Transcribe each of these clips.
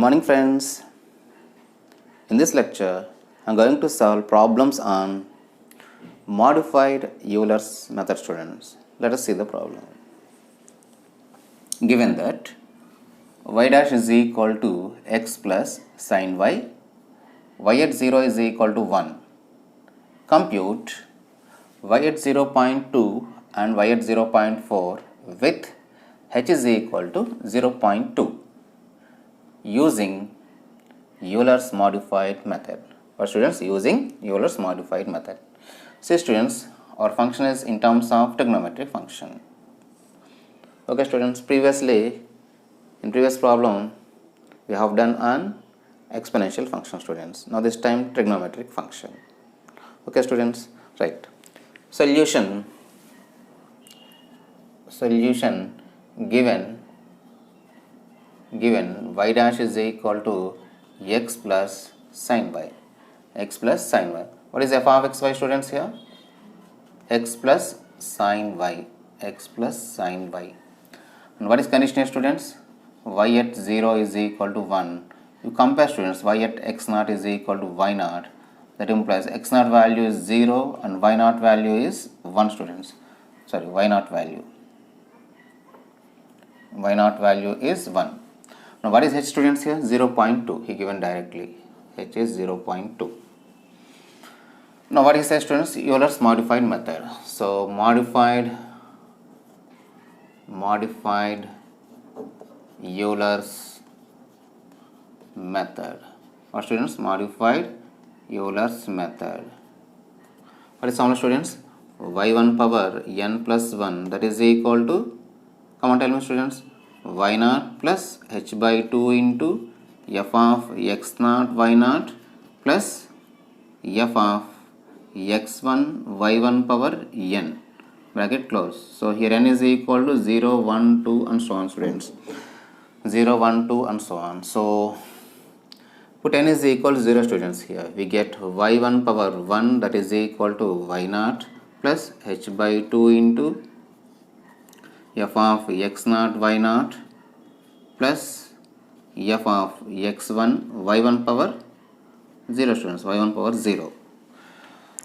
morning friends. In this lecture, I am going to solve problems on modified Euler's method students. Let us see the problem. Given that y dash is equal to x plus sin y at 0 is equal to 1. Compute y at 0.2 and y at 0.4 with h is equal to 0.2 using Euler's modified method. For students, using Euler's modified method. See students, our function is in terms of trigonometric function. Okay students, in previous problem we have done an exponential function students. Now this time trigonometric function. Okay students, right. Solution given y dash is equal to x plus sin y. What is f of xy students here? X plus sin y. And what is condition here students? Y at 0 is equal to 1. You compare students, y at x naught is equal to y naught. That implies x naught value is 0 and y naught value is 1 students. Sorry, y naught value is 1. Now what is h students here? 0.2. He given directly. H is 0.2. Now what is h students? Euler's modified method. So modified Euler's method. Or students, modified Euler's method. What is formula students? y1 power n plus 1, that is equal to, come on tell me students, y naught plus h by 2 into f of x naught y naught plus f of x1 y1 power n, bracket close. So here n is equal to 0, 1, 2 and so on students. 0, 1, 2 and so on. So put n is equal to 0 students here. We get y1 power 1, that is equal to y naught plus h by 2 into f of x naught y naught plus f of x1 y1 power 0 students, y1 power 0.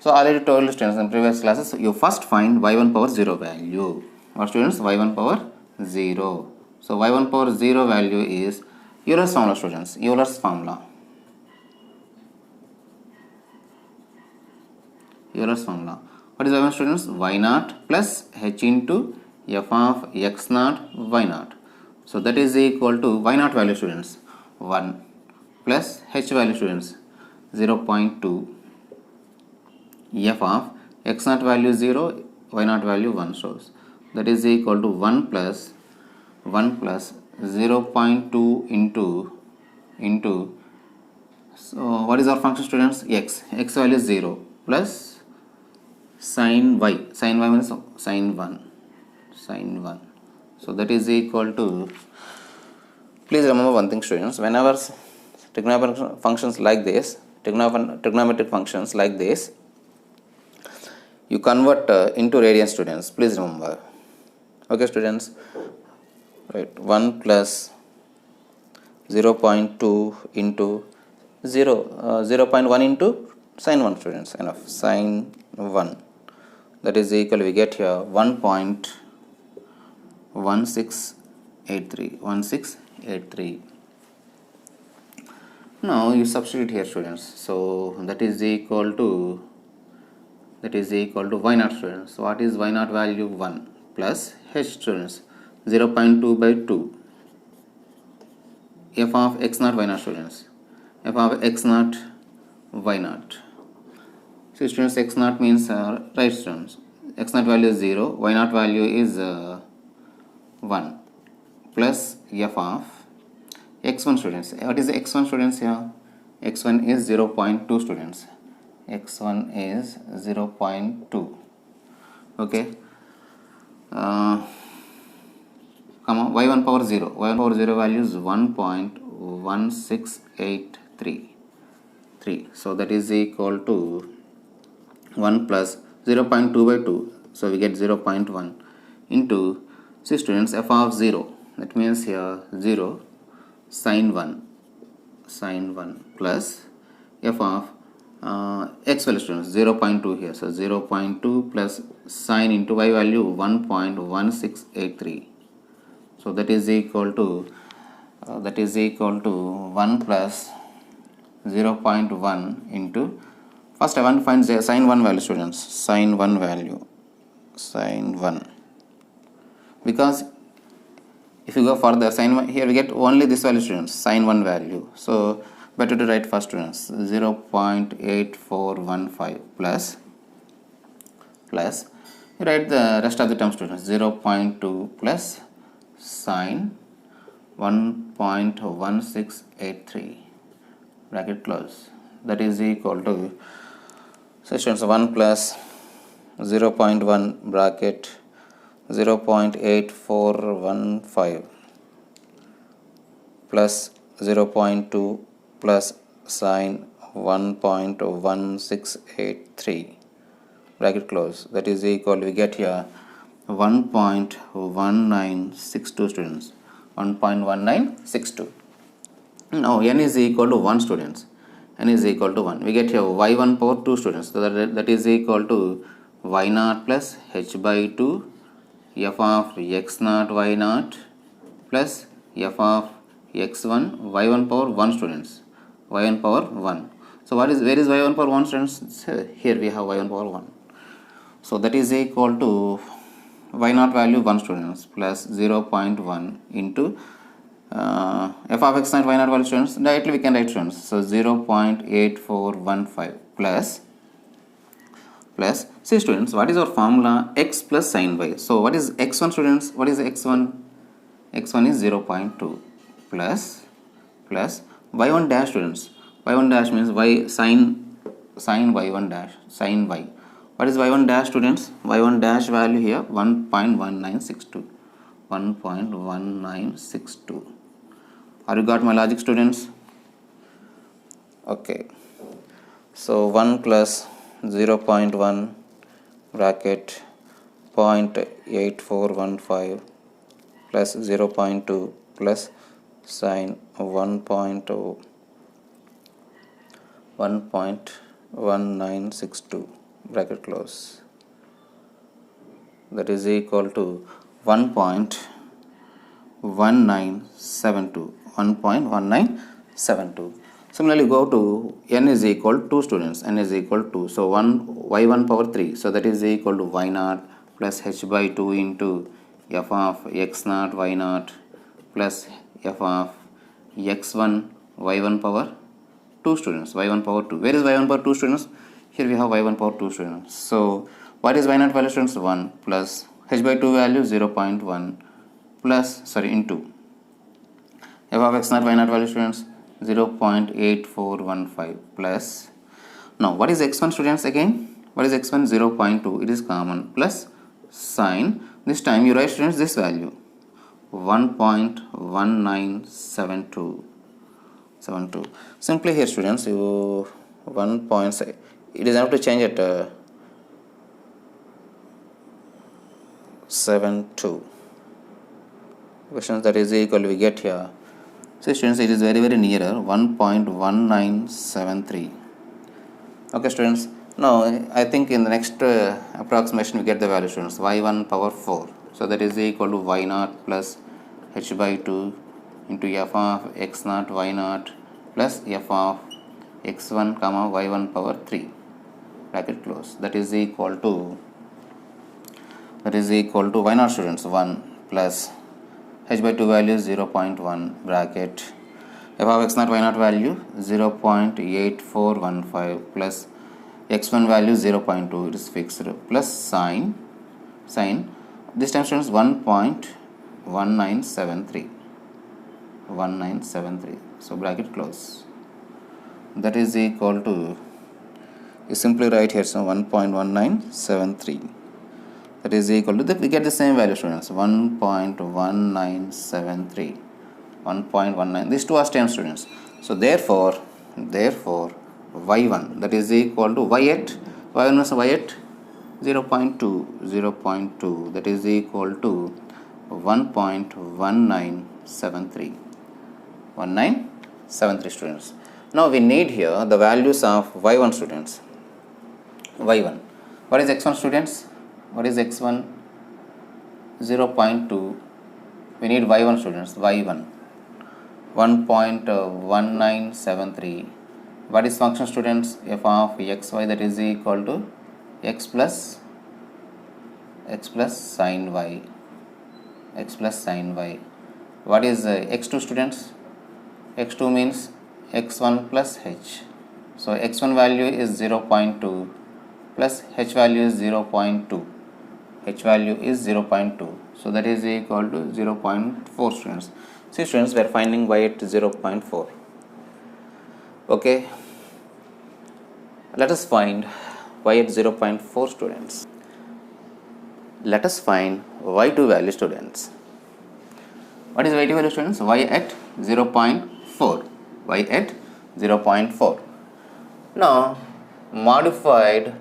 So already told you students in previous classes, you first find y1 power 0 value. Or students, y1 power 0. So y1 power 0 value is Euler's formula students, Euler's formula. What is y1 students? Y naught plus h into f of x naught y naught. So that is equal to y naught value students 1 plus h value students 0.2, f of x naught value 0, y naught value 1 shows. That is equal to 1 plus 0.2 into so what is our function students? X value is 0 plus sin y means sin 1. So that is equal to, please remember one thing students, whenever trigonometric functions like this, you convert into radians students, please remember. Okay students, right, 1 plus 0.2 into 0.1 into sin 1 students, enough, sin 1, that is equal, we get here 1.1683. Now you substitute here students, so that is equal to y naught students. So what is y naught value? 1 plus h students 0.2 by 2, f of x naught y naught students, f of x naught y naught. So students, x naught means right students, x naught value is 0, y naught value is 1 plus f of x1 students. What is the x1 students here? x1 is 0.2 students. x1 is 0.2. Okay. y1 power 0. y1 power 0 value is 1.1683. So that is equal to 1 plus 0.2 by 2. So we get 0.1 into, see students, f of 0, that means here 0 sin 1 sine 1 plus f of x value students 0.2 here, so 0.2 plus sine into y value 1.1683, so that is equal to 1 plus 0.1 into, first I want to find the sine 1 value students, sine 1 value, sine 1, because if you go further, sine 1, here we get only this value students, sine 1 value, so better to write first students 0.8415 plus you write the rest of the term students 0.2 plus sine 1.1683 bracket close, that is equal to, so students 1 plus 0.1 bracket 0.8415 plus 0.2 plus sine 1.1683 bracket close, that is equal, we get here 1.1962 students, 1.1962. Now n is equal to 1 students, n is equal to 1, we get here y1 power 2 students, so that is equal to y naught plus h by 2 f of x naught y naught plus f of x1 y1 power 1 students, y1 power 1. So where is y1 power 1 students? Here we have y1 power 1. So that is equal to y naught value 1 students plus 0.1 into f of x naught y naught value students, directly we can write students. So 0.8415 plus see students, what is our formula? X plus sine y. So what is x1 students? What is x1? x1 is 0.2 plus y1 dash students. y1 dash means y sine y1 dash, sine y. What is y1 dash students? y1 dash value here 1.1962. 1.1962. Are you got my logic students? Okay. So 1 plus 0.1 bracket 0.8415 plus 0.2 plus sine 1.1962 bracket close, that is equal to 1.1972. 1.1972. Similarly, go to n is equal to 2 students, n is equal to, so y1 power 3, so that is equal to y naught plus h by 2 into f of x naught y naught plus f of x1 y1 power 2 students, y1 power 2. Where is y1 power 2 students? Here we have y1 power 2 students. So what is y naught value students? 1 plus h by 2 value 0.1 plus into f of x naught y naught value students 0.8415 plus, now what is x1 students again? What is x1? 0.2, it is common, plus sine, this time you write students this value 1.1972. Simply here students, you 1. It is enough to change at 72 questions, that is equal, we get here. So students, it is very nearer 1.1973. Okay students, now I think in the next approximation we get the value students, y1 power 4, so that is equal to y naught plus h by 2 into f of x naught y naught plus f of x1 comma y1 power 3 bracket close, that is equal to y naught students 1 plus h by 2 value 0.1 bracket f of x naught y naught value 0.8415 plus x1 value 0.2, it is fixed, plus sine this time students 1.1973. So bracket close, that is equal to, you simply write here, so 1.1973, that is equal to, we get the same value students, 1.1973, 1.19, these two are same students. So therefore y1, that is equal to y1 is y8 0.2, that is equal to 1.1973. 0.73 students. Now we need here the values of y1 students. y1. What is x1 students? What is x1? 0.2. We need y1 students. y1. 1.1973. What is function students? F of xy, that is equal to x plus sin y. X plus sin y. What is x2 students? x2 means x1 plus h. So x1 value is 0.2 plus h value is 0.2. H value is 0.2. So that is equal to 0.4 students. See students, we are finding y at 0.4. Okay. Let us find y at 0.4 students. Let us find y2 value students. What is y2 value students? Y at 0.4. Y at 0.4. Now modified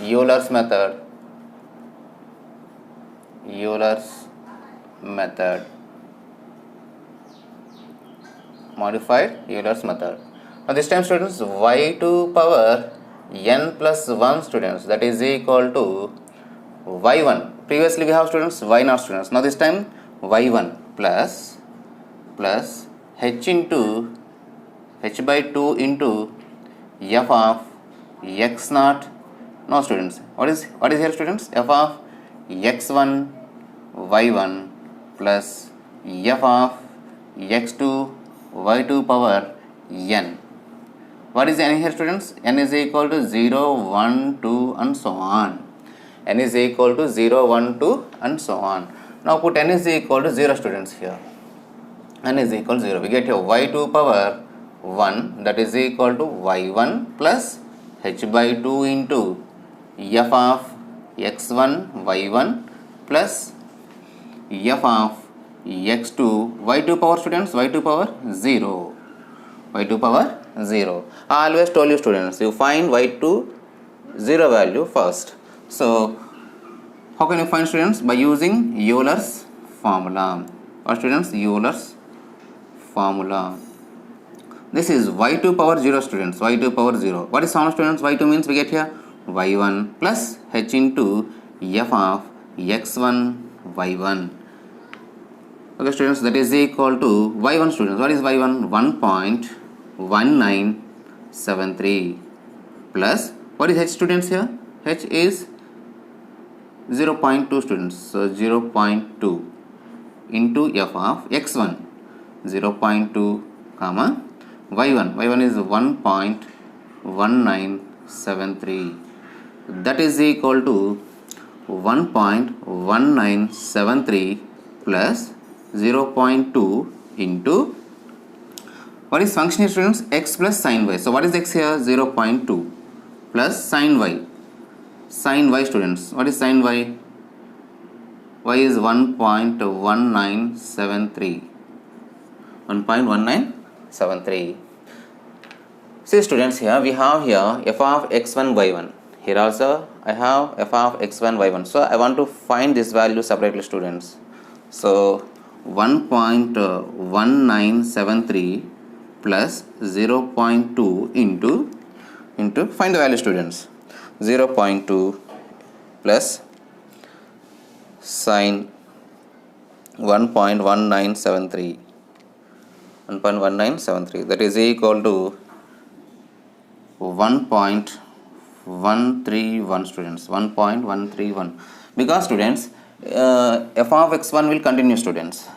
Euler's method. Modified Euler's method. Now this time students, y2 power n plus 1 students, that is equal to y1. Previously we have students y0 students. Now this time y1 plus h by 2 into f of x0. No students, what is here students? F of x1 y1 plus f of x2 y2 power n. What is n here students? N is equal to 0, 1, 2 and so on. N is equal to 0, 1, 2 and so on. Now put n is equal to 0 students here. N is equal to 0. We get here y2 power 1, that is equal to y1 plus h by 2 into f of x1 y1 plus f of x2 y2 power students, y2 power 0. y2 power 0. I always told you students, you find y2 0 value first. So how can you find students? By using Euler's formula. Or students, Euler's formula. This is y2 power 0 students, y2 power 0. What is formula students? y2 means we get here y1 plus h into f of x1 y1. Okay students, that is equal to y1 students. What is y1? 1.1973 plus what is h students here? H is 0.2 students. So 0.2 into f of x1 0.2 comma y1. y1 is 1.1973. That is equal to 1.1973 plus 0.2 into what is function here students? X plus sin y. So what is x here? 0.2 plus sin y. Sin y students. What is sin y? Y is 1.1973. 1.1973. See students, here we have here f of x1 y1. Here also I have f of x1 y1. So I want to find this value separately students. So 1.1973 plus 0.2 into find the value students. 0.2 plus sin 1.1973. 1.1973, that is equal to 1.131 students. 1.131, because students f of x1 will continue students.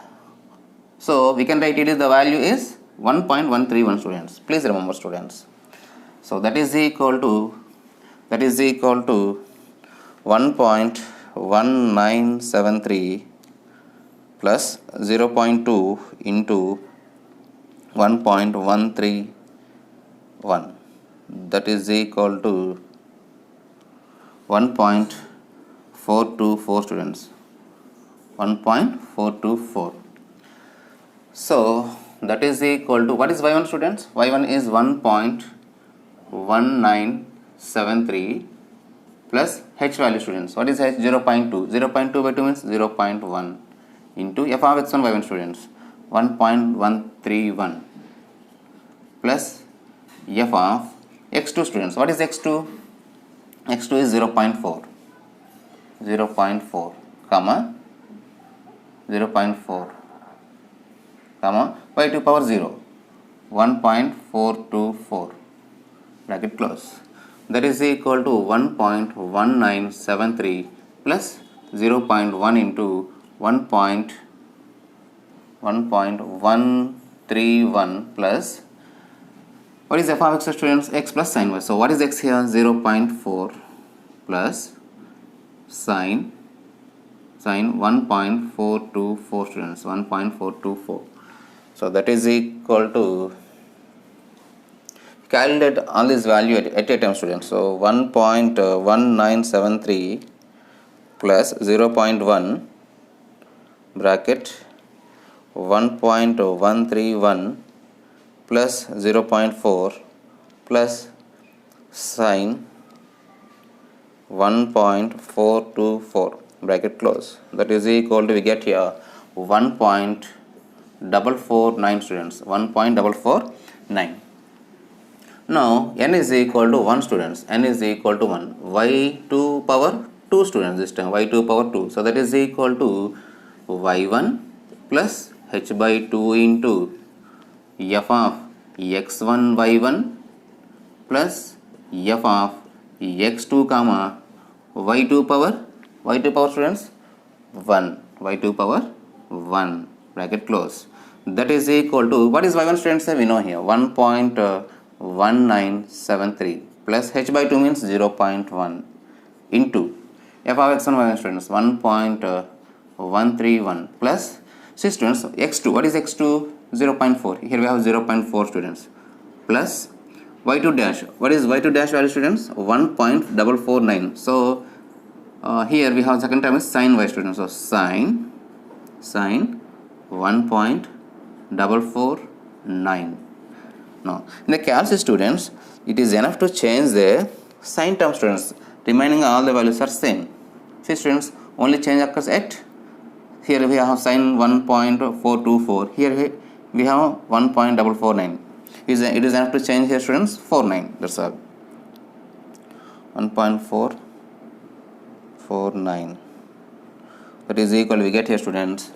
So we can write it is the value is 1.131 students. Please remember students. So that is equal to 1.1973 plus 0.2 into 1.131, that is equal to 1.424 students. 1.424. So that is equal to what is y1 students? y1 is 1.1973 plus h value students. What is h? 0.2. 0.2 by 2 means 0.1 into f of x1 y1 students 1.131 plus f of x2 students. What is x2? x2 is 0.4 comma 0.4 comma y2 power 0 1.424 bracket close. That is equal to 1.1973 plus 0.1 into 1.131 plus what is f of x students? X plus sin y. So what is x here? 0.4 plus sin 1.424 students, 1.424. So that is equal to, calculate all this value at a time students. So 1.1973 plus 0.1 bracket 1.131 plus 0.4 plus sin 1.424 bracket close. That is equal to, we get here 1.449 students, 1.449. Now n is equal to 1 students, n is equal to 1, y2 power 2 students this time, y2 power 2. So that is equal to y1 plus h by 2 into f of x1 y1 plus f of x2 comma y2 power students 1, y2 power 1 bracket close. That is equal to, what is y1 students? We know here 1.1973 plus h by 2 means 0.1 into f of x1 y1 students 1.131 plus, see students, x2, what is x2? 0.4. Here we have 0.4 students plus y2 dash, what is y2 dash value students? 1.449. So here we have second term is sin y students. So sin 1.449. Now in the calculus students, it is enough to change the sin term students, remaining all the values are same. See students, only change occurs at, here we have sin 1.424, here we have 1.449. It is enough to change here students 49, that's all. 1.449, that is equal, we get here students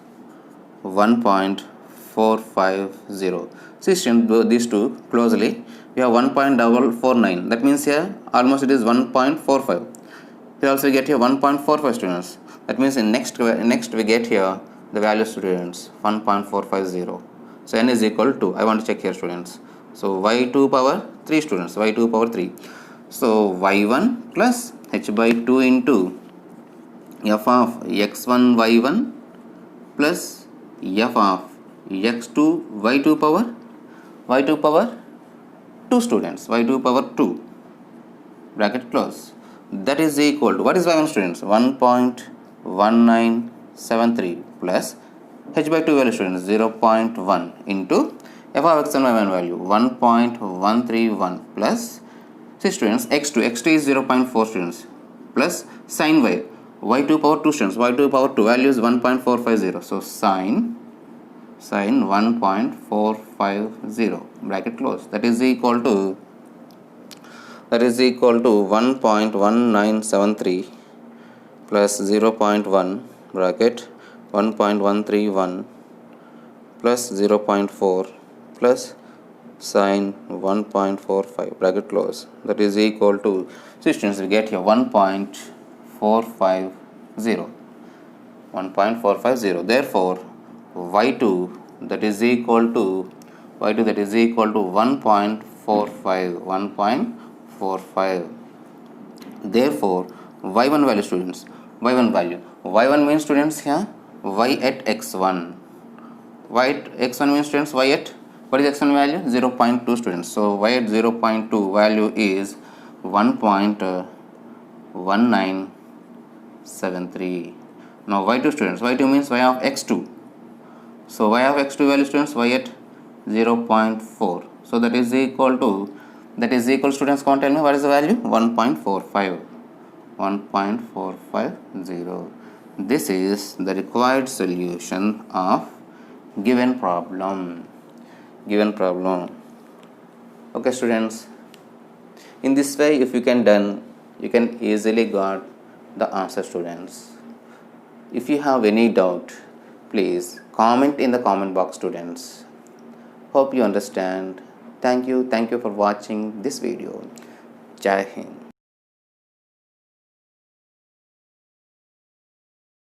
1.450. See students, these two closely, we have 1.449, that means here almost it is 1.45. Here also we get here 1.45 students, that means in next we get here the value students 1.450. So n is equal to, I want to check here students, so y2 power 3 students, y2 power 3. So y1 plus h by 2 into f of x1 y1 plus f of x2 y2 power 2 students, y2 power 2 bracket close. That is equal to, what is y1 students? 1.1973 plus h by 2 value students 0.1 into f of x and y1 value 1.131 plus, see students, x2 is 0.4 students plus sin y2 power 2 students, y2 power 2 value is 1.450. So sin 1.450 bracket close. That is equal to 1.1973 plus 0.1 bracket 1.131 plus 0.4 plus sin 1.45 bracket close. That is equal to, see students, we get here 1.450. Therefore y2 that is equal to 1.45. Therefore y1 value students, y1 means students here y at x1, y at x1 means students y at, what is x1 value? 0.2 students. So y at 0.2 value is 1.1973. Now y2 students, y2 means y of x2. So y of x2 value students y at 0.4. So that is equal students, can't tell me what is the value? 1.450. This is the required solution of given problem. Okay students, in this way if you can done, you can easily got the answer students. If you have any doubt, please comment in the comment box students. Hope you understand. Thank you for watching this video. Jai Hind.